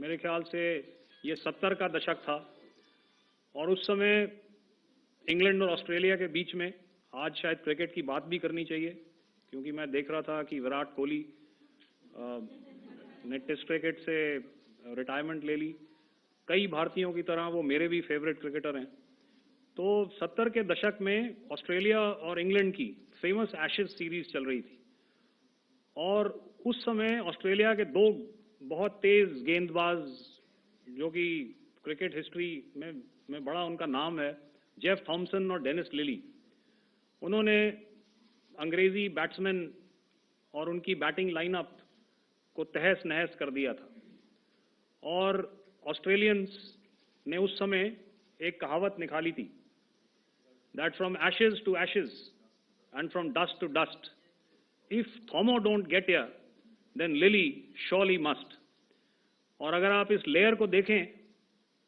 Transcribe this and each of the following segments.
मेरे ख्याल से ये 70 का दशक था और उस समय इंग्लैंड और ऑस्ट्रेलिया के बीच में आज शायद क्रिकेट की बात भी करनी चाहिए, क्योंकि मैं देख रहा था कि विराट कोहली ने टेस्ट क्रिकेट से रिटायरमेंट ले ली। कई भारतीयों की तरह वो मेरे भी फेवरेट क्रिकेटर हैं। तो 70 के दशक में ऑस्ट्रेलिया और इंग्लैंड की फेमस एशेज सीरीज चल रही थी और उस समय ऑस्ट्रेलिया के दो बहुत तेज गेंदबाज, जो कि क्रिकेट हिस्ट्री में बड़ा उनका नाम है, जेफ थॉमसन और डेनिस लिली, उन्होंने अंग्रेजी बैट्समैन और उनकी बैटिंग लाइनअप को तहस नहस कर दिया था। और ऑस्ट्रेलियंस ने उस समय एक कहावत निकाली थी, that from ashes to ashes and from dust to dust, if Thommo don't get here then Lillee surely must. और अगर आप इस लेयर को देखें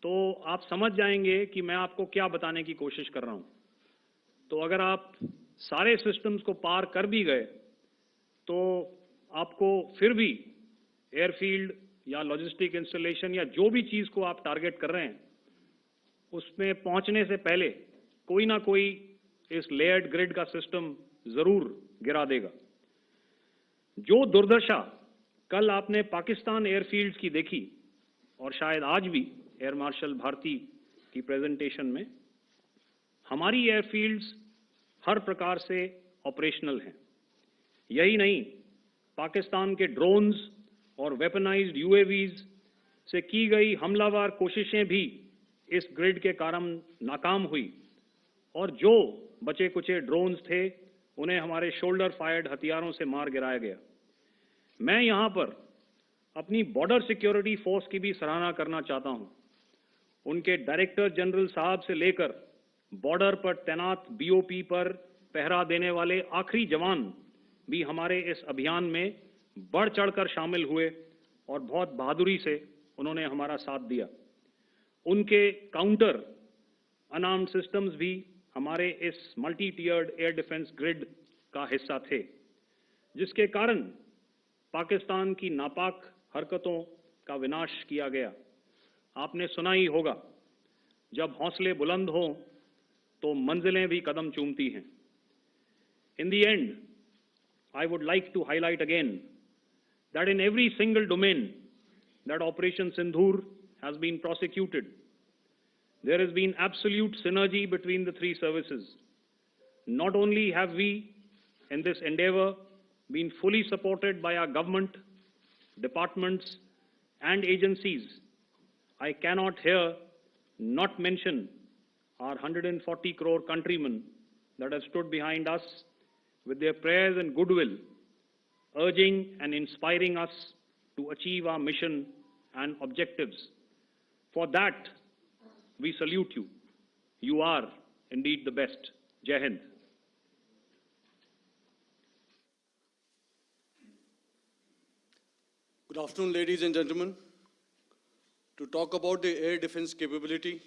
तो आप समझ जाएंगे कि मैं आपको क्या बताने की कोशिश कर रहा हूं। तो अगर आप सारे सिस्टम्स को पार कर भी गए तो आपको फिर भी एयरफील्ड या लॉजिस्टिक इंस्टॉलेशन या जो भी चीज को आप टारगेट कर रहे हैं उसमें पहुंचने से पहले कोई ना कोई इस लेयर्ड ग्रिड का सिस्टम जरूर गिरा देगा। जो दुर्दशा कल आपने पाकिस्तान एयरफील्ड्स की देखी और शायद आज भी एयर मार्शल भारती की प्रेजेंटेशन में, हमारी एयरफील्ड्स हर प्रकार से ऑपरेशनल हैं। यही नहीं, पाकिस्तान के ड्रोन्स और वेपनाइज्ड यूएवीज से की गई हमलावर कोशिशें भी इस ग्रिड के कारण नाकाम हुई और जो बचे कुचे ड्रोन्स थे उन्हें हमारे शोल्डर फायर्ड हथियारों से मार गिराया गया। मैं यहां पर अपनी बॉर्डर सिक्योरिटी फोर्स की भी सराहना करना चाहता हूं। उनके डायरेक्टर जनरल साहब से लेकर बॉर्डर पर तैनात बीओपी पर पहरा देने वाले आखिरी जवान भी हमारे इस अभियान में बढ़ चढ़कर शामिल हुए और बहुत बहादुरी से उन्होंने हमारा साथ दिया। उनके काउंटर अनार्म्ड सिस्टम्स भी हमारे इस मल्टी टियर्ड एयर डिफेंस ग्रिड का हिस्सा थे, जिसके कारण पाकिस्तान की नापाक हरकतों का विनाश किया गया। आपने सुना ही होगा, जब हौसले बुलंद हों तो मंजिलें भी कदम चूमती हैं। In the end, I would like to highlight again that in every single domain that Operation Sindhur has been prosecuted, there has been absolute synergy between the three services. Not only have we, in this endeavor, been fully supported by our government, departments, and agencies, I cannot here not mention our 140 crore countrymen that have stood behind us with their prayers and goodwill, urging and inspiring us to achieve our mission and objectives. For that, we salute you. You are indeed the best. Jai Hind. Good afternoon, ladies and gentlemen. To talk about the air defense capability